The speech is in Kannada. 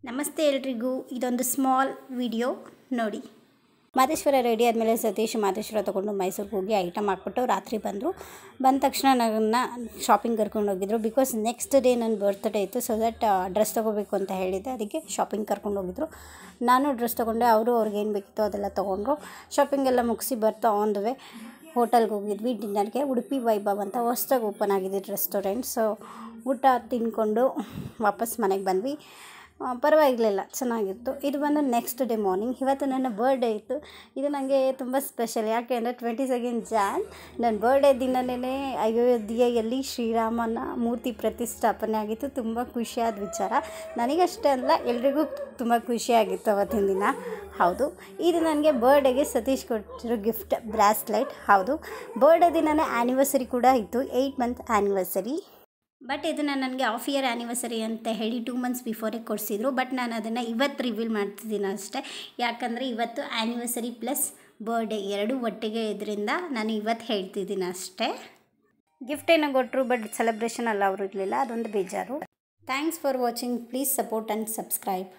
ನಮಸ್ತೆ ಎಲ್ರಿಗೂ. ಇದೊಂದು ಸ್ಮಾಲ್ ವಿಡಿಯೋ ನೋಡಿ. ಮಾದೇಶ್ವರ ರೆಡಿ ಆದಮೇಲೆ ಸತೀಶ್ ಮಾದೇಶ್ವರ ತೊಗೊಂಡು ಮೈಸೂರಿಗೆ ಹೋಗಿ ಐಟಮ್ ಹಾಕ್ಬಿಟ್ಟು ರಾತ್ರಿ ಬಂದ ತಕ್ಷಣ ನನ್ನ ಶಾಪಿಂಗ್ ಕರ್ಕೊಂಡು ಹೋಗಿದ್ರು. ಬಿಕಾಸ್ ನೆಕ್ಸ್ಟ್ ಡೇ ನನ್ನ ಬರ್ತ್ಡೇ ಇತ್ತು. ಸೊ ದಟ್ ಡ್ರೆಸ್ ತೊಗೋಬೇಕು ಅಂತ ಹೇಳಿದ್ದೆ, ಅದಕ್ಕೆ ಶಾಪಿಂಗ್ ಕರ್ಕೊಂಡು ಹೋಗಿದ್ರು. ನಾನು ಡ್ರೆಸ್ ತೊಗೊಂಡೆ, ಅವರು ಅವ್ರಿಗೇನು ಬೇಕಿತ್ತು ಅದೆಲ್ಲ ತೊಗೊಂಡ್ರು. ಶಾಪಿಂಗ್ ಎಲ್ಲ ಮುಗಿಸಿ ಬರ್ತಾ ಆನ್ ದ ವೇ ಹೋಟೆಲ್ಗೆ ಹೋಗಿದ್ವಿ ಡಿನ್ನರ್ಗೆ. ಉಡುಪಿ ವೈಭವ್ ಅಂತ ಹೊಸ್ದಾಗಿ ಓಪನ್ ಆಗಿದೆ ರೆಸ್ಟೋರೆಂಟ್. ಸೊ ಊಟ ತಿಂದ್ಕೊಂಡು ವಾಪಸ್ ಮನೆಗೆ ಬಂದ್ವಿ. ಪರವಾಗಿರಲಿಲ್ಲ, ಚೆನ್ನಾಗಿತ್ತು. ಇದು ಬಂದು ನೆಕ್ಸ್ಟ್ ಡೇ ಮಾರ್ನಿಂಗ್. ಇವತ್ತು ನನ್ನ ಬರ್ಡೇ ಇತ್ತು. ಇದು ನನಗೆ ತುಂಬ ಸ್ಪೆಷಲ್. ಯಾಕೆ ಅಂದರೆ 22 ಜಾನ್ ನನ್ನ ಬರ್ಡೇ ದಿನವೇ ಅಯೋಧ್ಯೆಯಲ್ಲಿ ಶ್ರೀರಾಮನ ಮೂರ್ತಿ ಪ್ರತಿಷ್ಠಾಪನೆ ಆಗಿತ್ತು. ತುಂಬ ಖುಷಿಯಾದ ವಿಚಾರ. ನನಗಷ್ಟೇ ಅಲ್ಲ, ಎಲ್ರಿಗೂ ತುಂಬ ಖುಷಿಯಾಗಿತ್ತು ಅವತ್ತಿನ ದಿನ. ಹೌದು, ಇದು ನನಗೆ ಬರ್ಡೇಗೆ ಸತೀಶ್ ಕೊಟ್ಟಿರೋ ಗಿಫ್ಟ್ ಬ್ರಾಸ್ಲೈಟ್. ಹೌದು, ಬರ್ಡೇ ದಿನವೇ ಆ್ಯನಿವರ್ಸರಿ ಕೂಡ ಇತ್ತು, 8 ಮಂತ್ ಆ್ಯನಿವರ್ಸರಿ. ಬಟ್ ಇದನ್ನು ನನಗೆ ಆಫ್ ಇಯರ್ ಆ್ಯನಿವರ್ಸರಿ ಅಂತ ಹೇಳಿ 2 ಮಂತ್ಸ್ ಬಿಫೋರೇ ಕೊಡಿಸಿದ್ರು. ಬಟ್ ನಾನು ಅದನ್ನು ಇವತ್ತು ರಿವೀಲ್ ಮಾಡ್ತಿದ್ದೀನಿ ಅಷ್ಟೇ. ಯಾಕಂದರೆ ಇವತ್ತು ಆ್ಯನಿವರ್ಸರಿ ಪ್ಲಸ್ ಬರ್ಡೇ ಎರಡೂ ಒಟ್ಟಿಗೆ ಇದರಿಂದ ನಾನು ಇವತ್ತು ಹೇಳ್ತಿದ್ದೀನಿ ಅಷ್ಟೇ. ಗಿಫ್ಟ್ ಏನೋ ಕೊಟ್ಟರು, ಬಟ್ ಸೆಲೆಬ್ರೇಷನ್ ಅಲ್ಲ ಅವರು ಇರಲಿಲ್ಲ, ಅದೊಂದು ಬೇಜಾರು. Thanks for watching. Please support and subscribe.